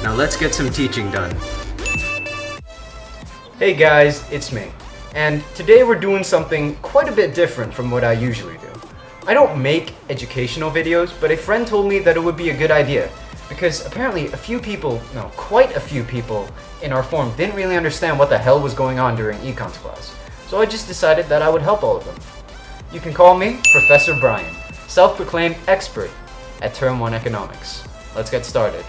Now let's get some teaching done. Hey guys, it's me. And today we're doing something quite a bit different from what I usually do. I don't make educational videos, but a friend told me that it would be a good idea because apparently quite a few people in our form didn't really understand what the hell was going on during Econs class. So I just decided that I would help all of them. You can call me Professor Brian, self-proclaimed expert at Term 1 Economics. Let's get started.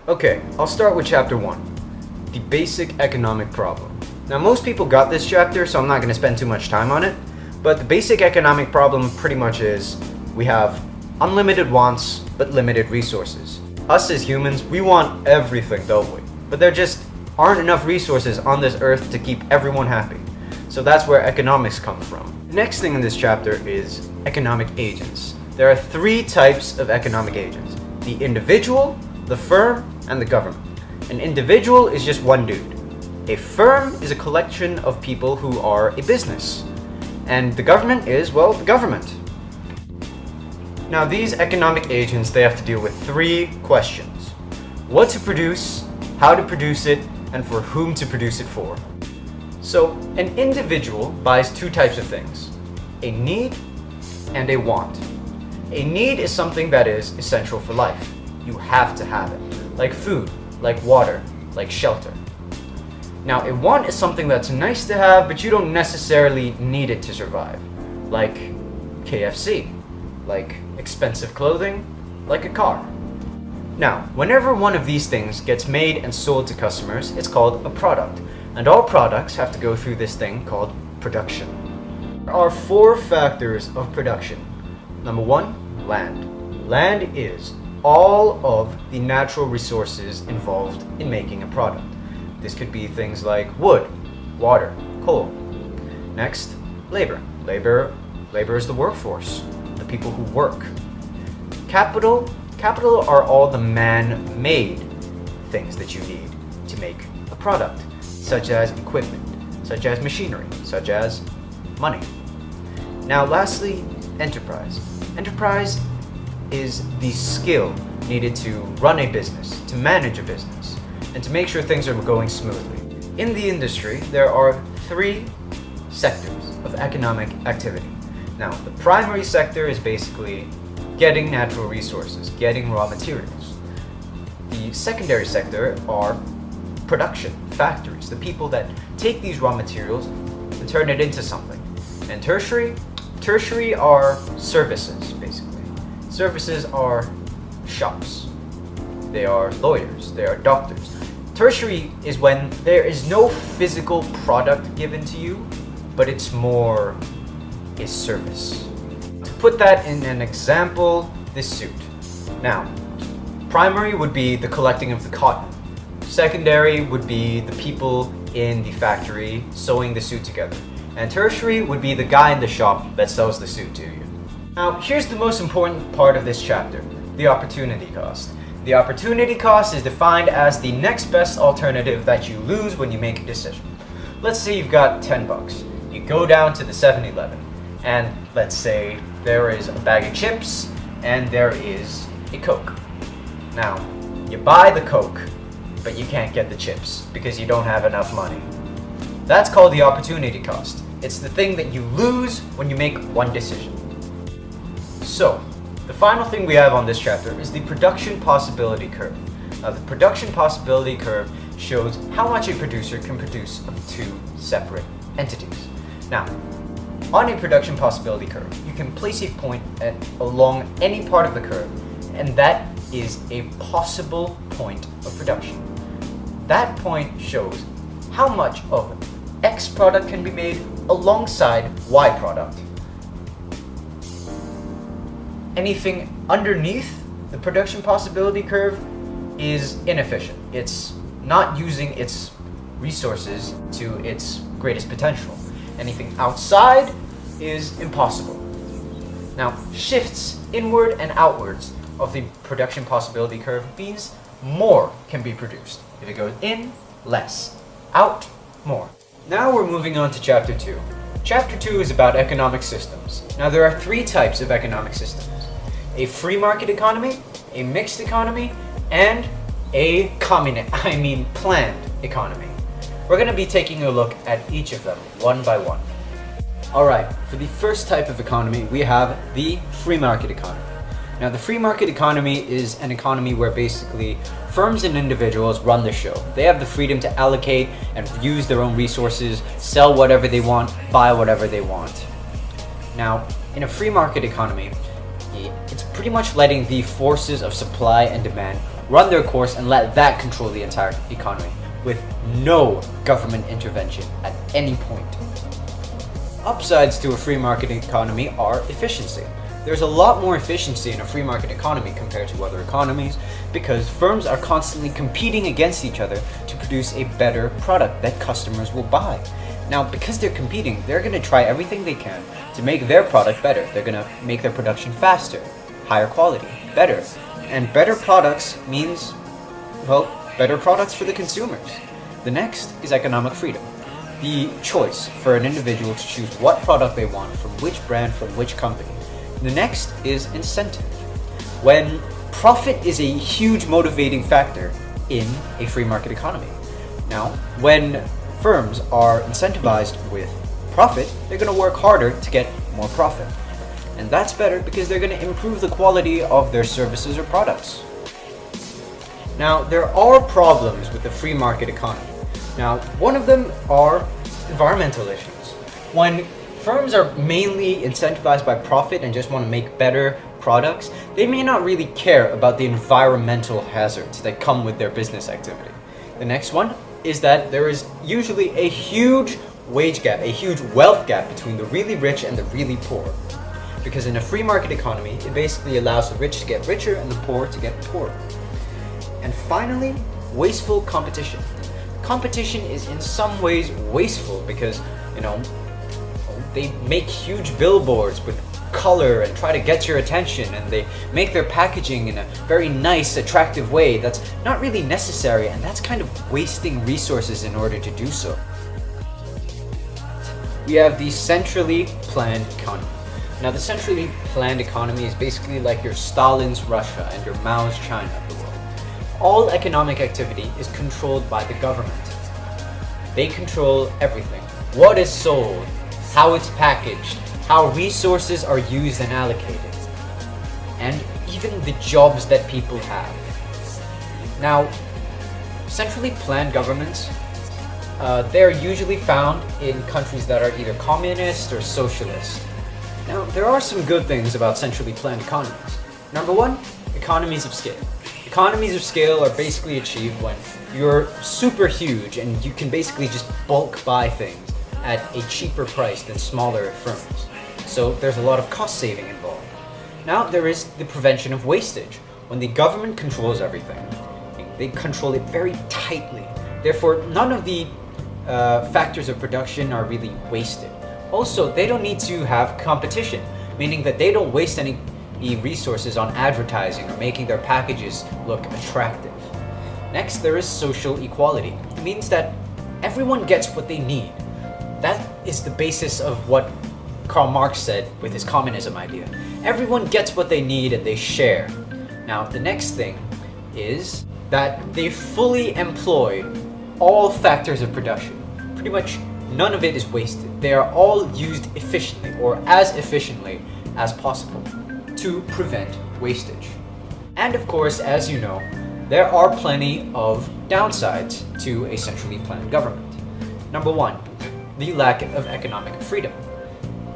Okay, I'll start with Chapter 1, the basic economic problem. Now most people got this chapter, so I'm not going to spend too much time on it, but the basic economic problem pretty much is we have unlimited wants but limited resources. Us as humans, we want everything, don't we? But there just aren't enough resources on this earth to keep everyone happy. So that's where economics comes from. The next thing in this chapter is economic agents. There are three types of economic agents: the individual, the firm, and the government. An individual is just one dude. A firm is a collection of people who are a business. And the government is, well, the government. Now these economic agents, they have to deal with three questions: what to produce, how to produce it, and for whom to produce it for. So an individual buys two types of things: a need and a want. A need is something that is essential for life. You have to have it, like food, like water, like shelter. Now a want is something that's nice to have, but you don't necessarily need it to survive, like KFC, like expensive clothing, like a car. Now, whenever one of these things gets made and sold to customers, it's called a product. And all products have to go through this thing called production. There are four factors of production. Number one, land. Land is all of the natural resources involved in making a product. This could be things like wood, water, coal. Next, labor. Labor is the workforce, the people who work. Capital are all the man-made things that you need to make a product, such as equipment, such as machinery, such as money. Now lastly, enterprise. Enterprise is the skill needed to run a business, to manage a business, and to make sure things are going smoothly. In the industry, there are three sectors of economic activity. Now, the primary sector is basically getting natural resources, getting raw materials. The secondary sector are production, factories, the people that take these raw materials and turn it into something. And tertiary are services, basically. Services are shops. They are lawyers, they are doctors. Tertiary is when there is no physical product given to you, but it's more a service. To put that in an example, this suit. Now, primary would be the collecting of the cotton. Secondary would be the people in the factory sewing the suit together. And tertiary would be the guy in the shop that sells the suit to you. Now, here's the most important part of this chapter, the opportunity cost. The opportunity cost is defined as the next best alternative that you lose when you make a decision. Let's say you've got 10 bucks. You go down to the 7-Eleven, and let's say there is a bag of chips and there is a Coke. Now, you buy the Coke, but you can't get the chips because you don't have enough money. That's called the opportunity cost. It's the thing that you lose when you make one decision. So, the final thing we have on this chapter is the production possibility curve. Now, the production possibility curve shows how much a producer can produce of two separate entities. Now, on a production possibility curve, you can place a point along any part of the curve, and that is a possible point of production. That point shows how much of X product can be made alongside Y product. Anything underneath the production possibility curve is inefficient. It's not using its resources to its greatest potential. Anything outside is impossible. Now, shifts inward and outwards of the production possibility curve means more can be produced. If it goes in, less. Out, more. Now we're moving on to Chapter 2. Chapter 2 is about economic systems. Now there are three types of economic systems. a free market economy, a mixed economy, and a planned economy. We're going to be taking a look at each of them one by one. Alright, for the first type of economy, we have the free market economy. Now, the free market economy is an economy where basically firms and individuals run the show. They have the freedom to allocate and use their own resources, sell whatever they want, buy whatever they want. Now, in a free market economy, it's pretty much letting the forces of supply and demand run their course and let that control the entire economy with no government intervention at any point. Upsides to a free market economy are efficiency. There's a lot more efficiency in a free market economy compared to other economies because firms are constantly competing against each other to produce a better product that customers will buy. Now, because they're competing, they're going to try everything they can to make their product better. They're going to make their production faster, higher quality, better. And better products means, well, better products for the consumers. The next is economic freedom. The choice for an individual to choose what product they want from which brand, from which company. The next is incentive. When profit is a huge motivating factor in a free market economy. Now, when firms are incentivized with profit, they're going to work harder to get more profit. And that's better because they're going to improve the quality of their services or products. Now, there are problems with the free market economy. Now, one of them are environmental issues. When firms are mainly incentivized by profit and just want to make better products, they may not really care about the environmental hazards that come with their business activity. The next one is that there is usually a huge wage gap, a huge wealth gap between the really rich and the really poor. Because in a free market economy, it basically allows the rich to get richer and the poor to get poorer. And finally, wasteful competition. Competition is in some ways wasteful because, they make huge billboards with color and try to get your attention, and they make their packaging in a very nice, attractive way that's not really necessary, and that's kind of wasting resources in order to do so. We have the centrally planned economy. Now, the centrally planned economy is basically like your Stalin's Russia and your Mao's China of the world. All economic activity is controlled by the government. They control everything. What is sold, how it's packaged, how resources are used and allocated, and even the jobs that people have. Now, centrally planned governments, they're usually found in countries that are either communist or socialist. Now, there are some good things about centrally planned economies. Number one, economies of scale. Economies of scale are basically achieved when you're super huge and you can basically just bulk buy things at a cheaper price than smaller firms. So there's a lot of cost saving involved. Now there is the prevention of wastage. When the government controls everything, they control it very tightly. Therefore, none of the factors of production are really wasted. Also, they don't need to have competition, meaning that they don't waste any resources on advertising or making their packages look attractive. Next, there is social equality. It means that everyone gets what they need. That is the basis of what Karl Marx said with his communism idea. Everyone gets what they need and they share. Now, the next thing is that they fully employ all factors of production. Pretty much none of it is wasted. They are all used efficiently, or as efficiently as possible, to prevent wastage. And of course, as you know, there are plenty of downsides to a centrally planned government. Number one, the lack of economic freedom.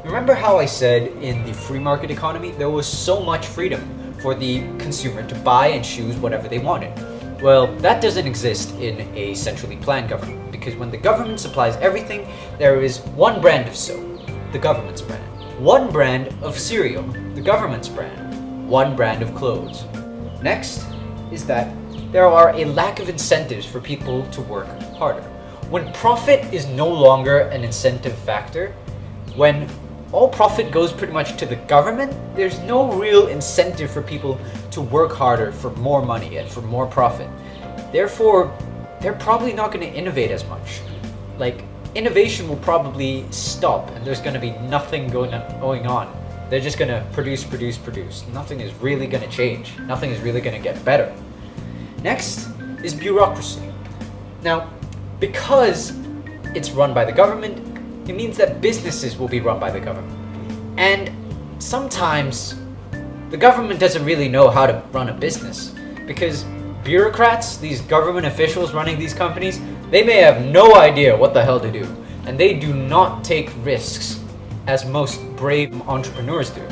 Remember how I said in the free market economy, there was so much freedom for the consumer to buy and choose whatever they wanted. Well, that doesn't exist in a centrally planned government, because when the government supplies everything, there is one brand of soap, the government's brand, one brand of cereal, the government's brand, one brand of clothes. Next is that there are a lack of incentives for people to work harder. When profit is no longer an incentive factor, when all profit goes pretty much to the government, there's no real incentive for people to work harder for more money and for more profit. Therefore, they're probably not going to innovate as much. Like, innovation will probably stop and there's going to be nothing going on. They're just gonna produce, produce, produce. Nothing is really gonna change. Nothing is really gonna get better. Next is bureaucracy. Now, because it's run by the government, it means that businesses will be run by the government. And sometimes the government doesn't really know how to run a business, because bureaucrats, these government officials running these companies, they may have no idea what the hell to do, and they do not take risks as most brave entrepreneurs do.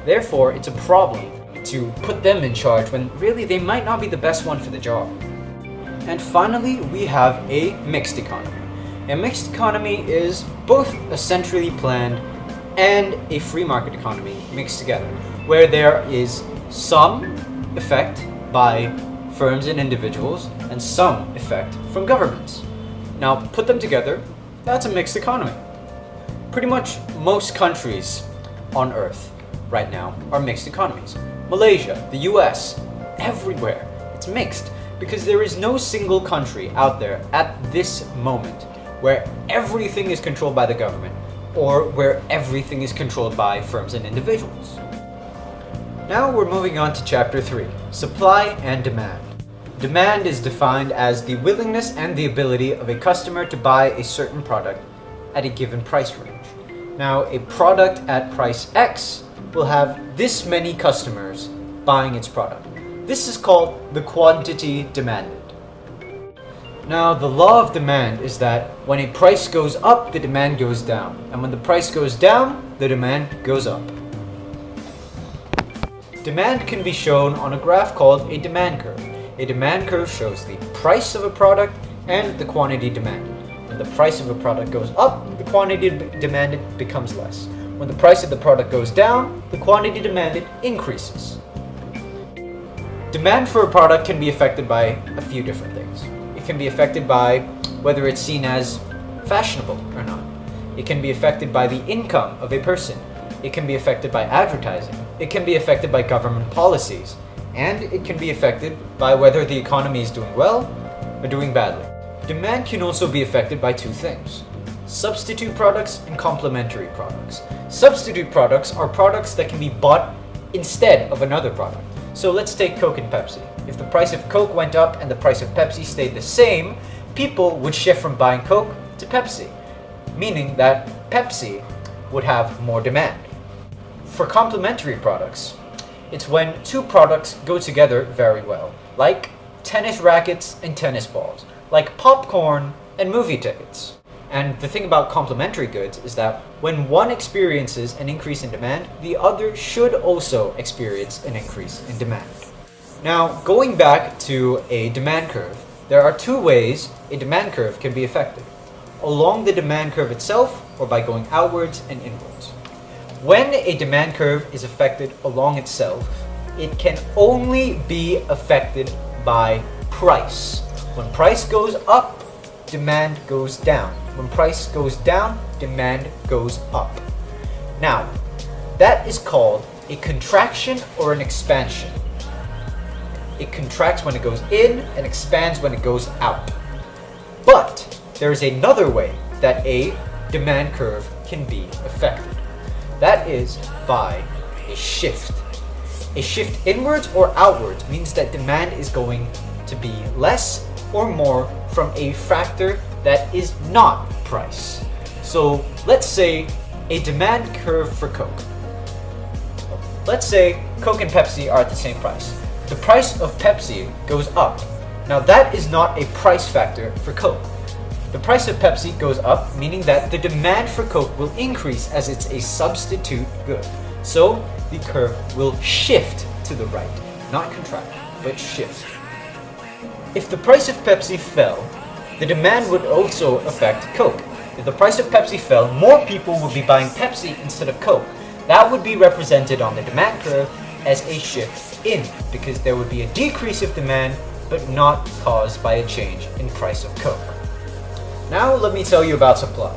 Therefore, it's a problem to put them in charge when really they might not be the best one for the job. And finally, we have a mixed economy. A mixed economy is both a centrally planned and a free market economy mixed together, where there is some effect by firms and individuals and some effect from governments. Now, put them together, that's a mixed economy. Pretty much most countries on Earth right now are mixed economies. Malaysia, the US, everywhere, it's mixed because there is no single country out there at this moment where everything is controlled by the government or where everything is controlled by firms and individuals. Now we're moving on to chapter 3, supply and demand. Demand is defined as the willingness and the ability of a customer to buy a certain product at a given price range. Now, a product at price X will have this many customers buying its product. This is called the quantity demanded. Now, the law of demand is that when a price goes up, the demand goes down. And when the price goes down, the demand goes up. Demand can be shown on a graph called a demand curve. A demand curve shows the price of a product and the quantity demanded. When the price of a product goes up, the quantity demanded becomes less. When the price of the product goes down, the quantity demanded increases. Demand for a product can be affected by a few different things. It can be affected by whether it's seen as fashionable or not. It can be affected by the income of a person. It can be affected by advertising. It can be affected by government policies. And it can be affected by whether the economy is doing well or doing badly. Demand can also be affected by two things: substitute products and complementary products. Substitute products are products that can be bought instead of another product. So let's take Coke and Pepsi. If the price of Coke went up and the price of Pepsi stayed the same, people would shift from buying Coke to Pepsi, meaning that Pepsi would have more demand. For complementary products, it's when two products go together very well, like tennis rackets and tennis balls, like popcorn and movie tickets. And the thing about complementary goods is that when one experiences an increase in demand, the other should also experience an increase in demand. Now, going back to a demand curve, there are two ways a demand curve can be affected: along the demand curve itself or by going outwards and inwards. When a demand curve is affected along itself, it can only be affected by price. When price goes up, demand goes down. When price goes down, demand goes up. Now, that is called a contraction or an expansion. It contracts when it goes in and expands when it goes out. But there is another way that a demand curve can be affected. That is by a shift. A shift inwards or outwards means that demand is going to be less or more from a factor that is not price. So let's say a demand curve for Coke. Let's say Coke and Pepsi are at the same price. The price of Pepsi goes up. Now that is not a price factor for Coke. The price of Pepsi goes up, meaning that the demand for Coke will increase as it's a substitute good. So the curve will shift to the right, not contract, but shift. If the price of Pepsi fell, the demand would also affect Coke. If the price of Pepsi fell, more people would be buying Pepsi instead of Coke. That would be represented on the demand curve as a shift in, because there would be a decrease of demand, but not caused by a change in price of Coke. Now let me tell you about supply.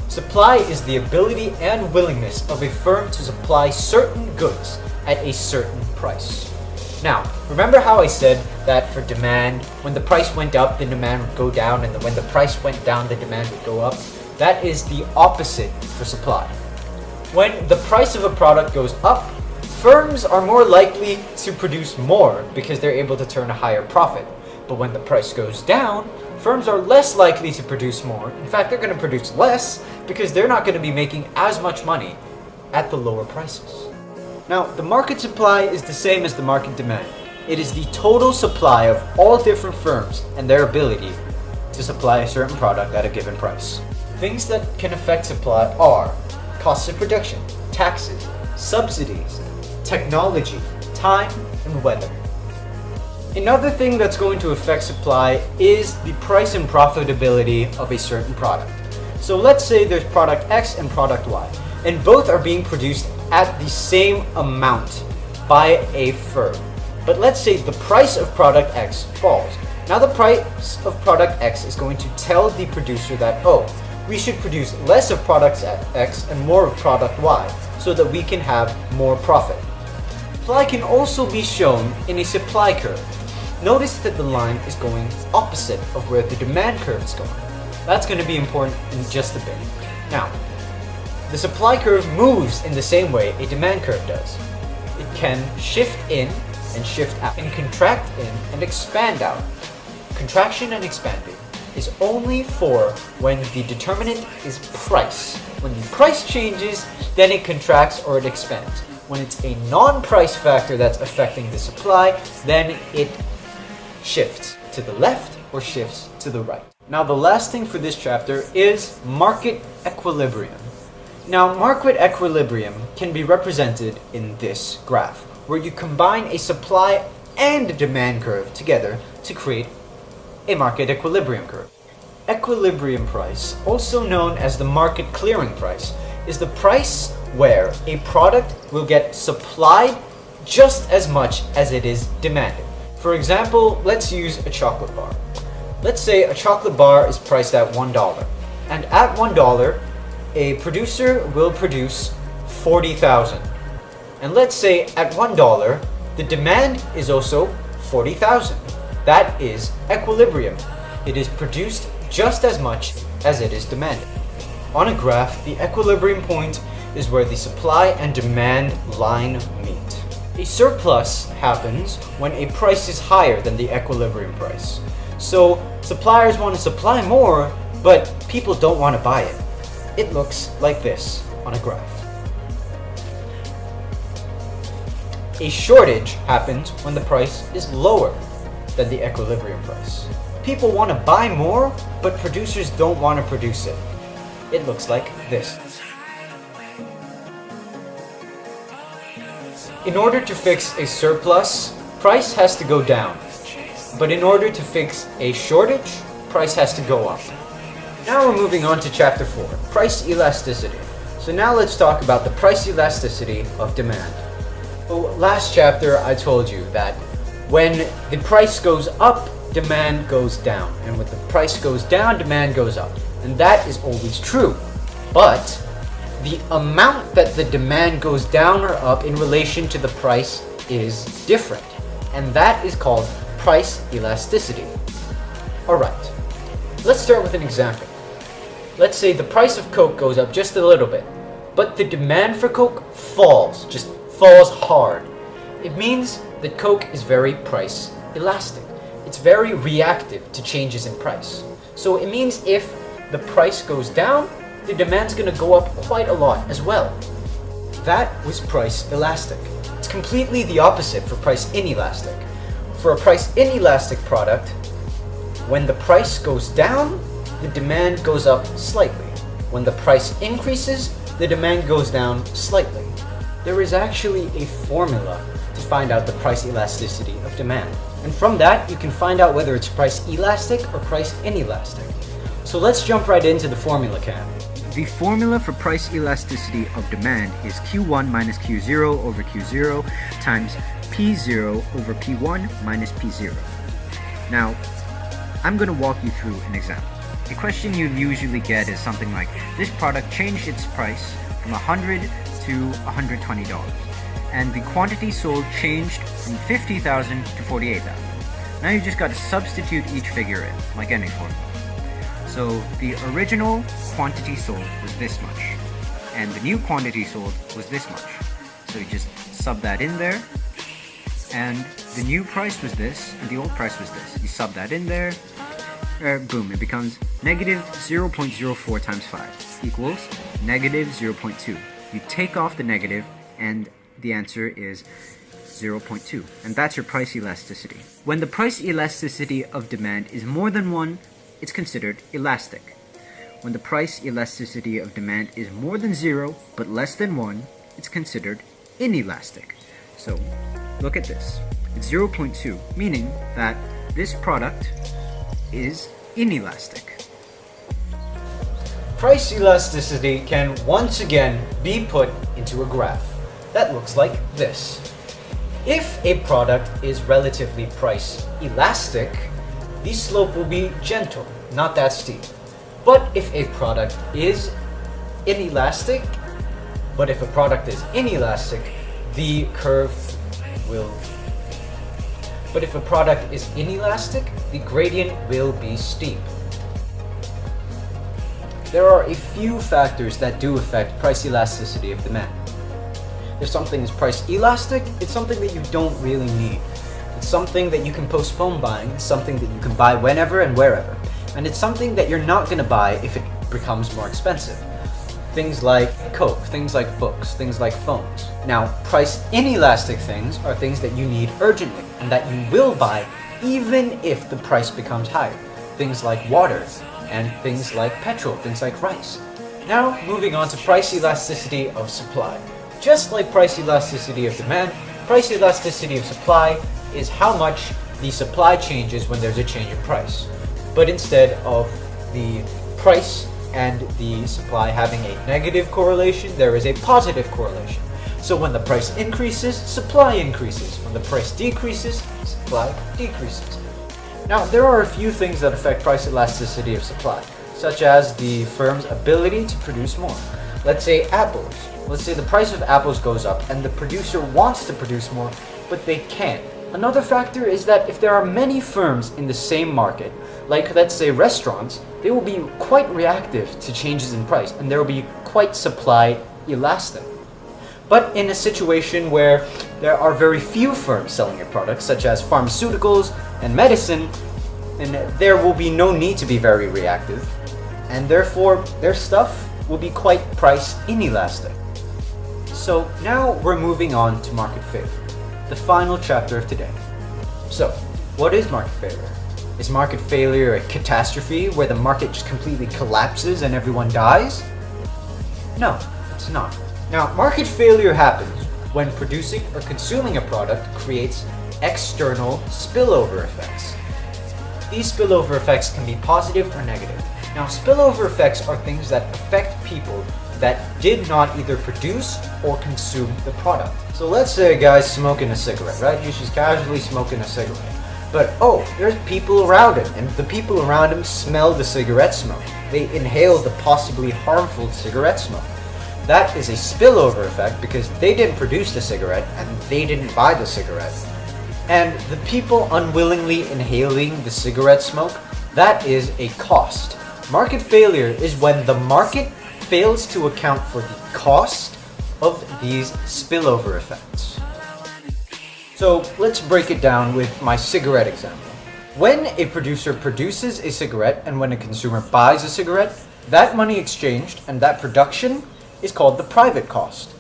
Supply is the ability and willingness of a firm to supply certain goods at a certain price. Now, remember how I said that for demand, when the price went up, the demand would go down, and when the price went down, the demand would go up? That is the opposite for supply. When the price of a product goes up, firms are more likely to produce more because they're able to turn a higher profit. But when the price goes down, firms are less likely to produce more. In fact, they're going to produce less because they're not going to be making as much money at the lower prices. Now, the market supply is the same as the market demand. It is the total supply of all different firms and their ability to supply a certain product at a given price. Things that can affect supply are costs of production, taxes, subsidies, technology, time, and weather. Another thing that's going to affect supply is the price and profitability of a certain product. So let's say there's product X and product Y, and both are being produced at the same amount by a firm. But let's say the price of product X falls. Now the price of product X is going to tell the producer that, oh, we should produce less of product X and more of product Y so that we can have more profit. Supply can also be shown in a supply curve. Notice that the line is going opposite of where the demand curve is going. That's going to be important in just a bit. Now, the supply curve moves in the same way a demand curve does. It can shift in and shift out, and contract in and expand out. Contraction and expanding is only for when the determinant is price. When the price changes, then it contracts or it expands. When it's a non-price factor that's affecting the supply, then it shifts to the left or shifts to the right. Now the last thing for this chapter is market equilibrium. Now market equilibrium can be represented in this graph, where you combine a supply and a demand curve together to create a market equilibrium curve. Equilibrium price, also known as the market clearing price, is the price where a product will get supplied just as much as it is demanded. For example, let's use a chocolate bar. Let's say a chocolate bar is priced at $1, and at $1, a producer will produce 40,000. And let's say at $1, the demand is also 40,000. That is equilibrium. It is produced just as much as it is demanded. On a graph, the equilibrium point is where the supply and demand line meet. A surplus happens when a price is higher than the equilibrium price. So suppliers want to supply more, but people don't want to buy it. It looks like this on a graph. A shortage happens when the price is lower than the equilibrium price. People want to buy more, but producers don't want to produce it. It looks like this. In order to fix a surplus, price has to go down. But in order to fix a shortage, price has to go up. Now we're moving on to chapter 4, price elasticity. So now let's talk about the price elasticity of demand. So last chapter I told you that when the price goes up, demand goes down. And when the price goes down, demand goes up. And that is always true. But the amount that the demand goes down or up in relation to the price is different. And that is called price elasticity. Alright, let's start with an example. Let's say the price of Coke goes up just a little bit, but the demand for Coke falls, just falls hard. It means that Coke is very price elastic. It's very reactive to changes in price. So it means if the price goes down, the demand's going to go up quite a lot as well. That was price elastic. It's completely the opposite for price inelastic. For a price inelastic product, when the price goes down, the demand goes up slightly. When the price increases, the demand goes down slightly. There is actually a formula to find out the price elasticity of demand. And from that, you can find out whether it's price elastic or price inelastic. So let's jump right into the formula, Cam. The formula for price elasticity of demand is Q1 minus Q0 over Q0 times P0 over P1 minus P0. Now, I'm going to walk you through an example. The question you usually get is something like, this product changed its price from $100 to $120, and the quantity sold changed from 50,000 to 48,000. Now you just got to substitute each figure in, like any formula. So the original quantity sold was this much. and the new quantity sold was this much. So you just sub that in there, and the new price was this, and the old price was this. You sub that in there, boom, it becomes negative 0.04 times 5 equals negative 0.2. You take off the negative, and the answer is 0.2, and that's your price elasticity. When the price elasticity of demand is more than 1, it's considered elastic. When the price elasticity of demand is more than 0 but less than 1, it's considered inelastic. So look at this. It's 0.2, meaning that this product is inelastic. Price elasticity can once again be put into a graph that looks like this. If a product is relatively price elastic, the slope will be gentle, not that steep. But if a product is inelastic, the curve will. But if a product is inelastic, the gradient will be steep. There are a few factors that do affect price elasticity of demand. If something is price elastic, it's something that you don't really need. It's something that you can postpone buying, it's something that you can buy whenever and wherever. And it's something that you're not going to buy if it becomes more expensive. Things like Coke, things like books, things like phones. Now, price inelastic things are things that you need urgently and that you will buy even if the price becomes higher. Things like water and things like petrol, things like rice. Now, moving on to price elasticity of supply. Just like price elasticity of demand, price elasticity of supply is how much the supply changes when there's a change in price. But instead of the price and the supply having a negative correlation, there is a positive correlation. So when the price increases, supply increases. When the price decreases, supply decreases. Now, there are a few things that affect price elasticity of supply, such as the firm's ability to produce more. Let's say apples. Let's say the price of apples goes up and the producer wants to produce more, but they can't. Another factor is that if there are many firms in the same market, like let's say restaurants, they will be quite reactive to changes in price and there will be quite supply elastic. But in a situation where there are very few firms selling your products, such as pharmaceuticals and medicine, and there will be no need to be very reactive, and therefore their stuff will be quite price inelastic. So now we're moving on to market failure, the final chapter of today. So, what is market failure? Is market failure a catastrophe where the market just completely collapses and everyone dies? No, it's not. Now, market failure happens when producing or consuming a product creates external spillover effects. These spillover effects can be positive or negative. Now, spillover effects are things that affect people that did not either produce or consume the product. So let's say a guy's smoking a cigarette, right? He's just casually smoking a cigarette. But there's people around him, and the people around him smell the cigarette smoke. They inhale the possibly harmful cigarette smoke. That is a spillover effect because they didn't produce the cigarette and they didn't buy the cigarette. And the people unwillingly inhaling the cigarette smoke, that is a cost. Market failure is when the market fails to account for the cost of these spillover effects. So let's break it down with my cigarette example. When a producer produces a cigarette and when a consumer buys a cigarette, that money exchanged and that production is called the private cost.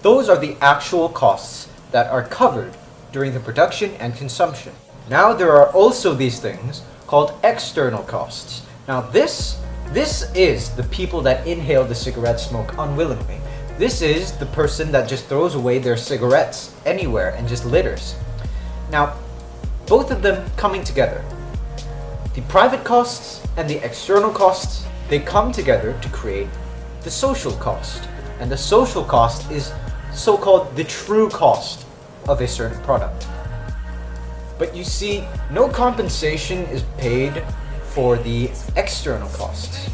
Those are the actual costs that are covered during the production and consumption. Now there are also these things called external costs. Now this is the people that inhale the cigarette smoke unwillingly. This is the person that just throws away their cigarettes anywhere and just litters. Now, both of them coming together, the private costs and the external costs, they come together to create the social cost. And the social cost is so-called the true cost of a certain product. But you see, no compensation is paid for the external costs.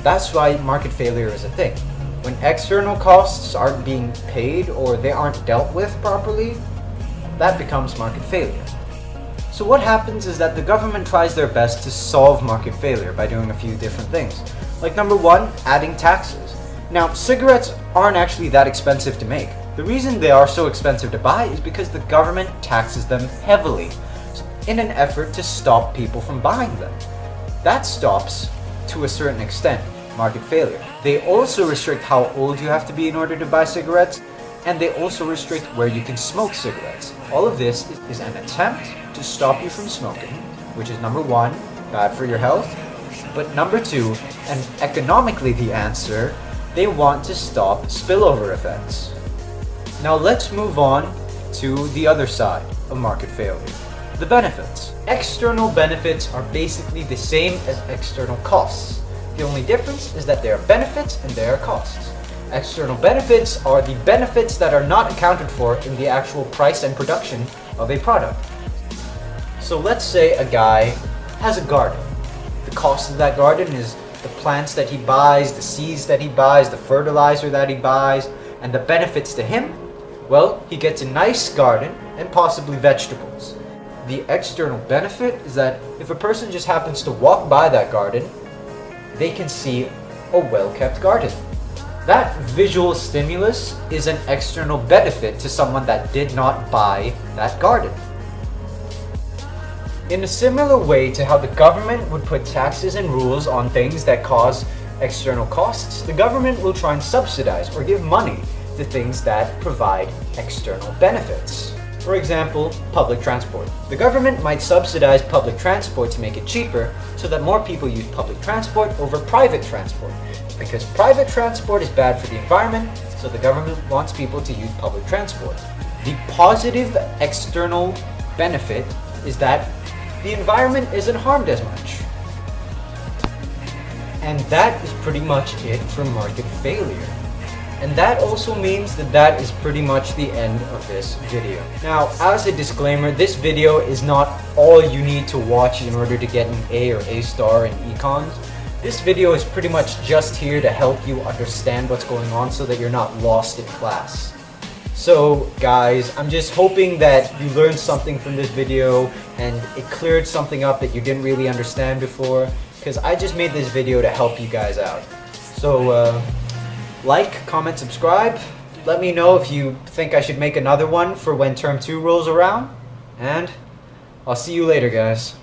That's why market failure is a thing. When external costs aren't being paid or they aren't dealt with properly, that becomes market failure. So what happens is that the government tries their best to solve market failure by doing a few different things. Like number one, adding taxes. Now, cigarettes aren't actually that expensive to make. The reason they are so expensive to buy is because the government taxes them heavily in an effort to stop people from buying them. That stops, to a certain extent, market failure. They also restrict how old you have to be in order to buy cigarettes, and they also restrict where you can smoke cigarettes. All of this is an attempt to stop you from smoking, which is number one, bad for your health, but number two, and economically the answer, they want to stop spillover effects. Now let's move on to the other side of market failure, the benefits. External benefits are basically the same as external costs. The only difference is that they are benefits and they are costs. External benefits are the benefits that are not accounted for in the actual price and production of a product. So let's say a guy has a garden. The cost of that garden is the plants that he buys, the seeds that he buys, the fertilizer that he buys, and the benefits to him, well, he gets a nice garden and possibly vegetables. The external benefit is that if a person just happens to walk by that garden, they can see a well-kept garden. That visual stimulus is an external benefit to someone that did not buy that garden. In a similar way to how the government would put taxes and rules on things that cause external costs, the government will try and subsidize or give money to things that provide external benefits. For example, public transport. The government might subsidize public transport to make it cheaper so that more people use public transport over private transport. Because private transport is bad for the environment, so the government wants people to use public transport. The positive external benefit is that the environment isn't harmed as much. And that is pretty much it for market failure. And that also means that that is pretty much the end of this video. Now, as a disclaimer, this video is not all you need to watch in order to get an A or A star in Econs. This video is pretty much just here to help you understand what's going on so that you're not lost in class. So guys, I'm just hoping that you learned something from this video and it cleared something up that you didn't really understand before, because I just made this video to help you guys out. So like, comment, subscribe. Let me know if you think I should make another one for when term 2 rolls around. And I'll see you later, guys.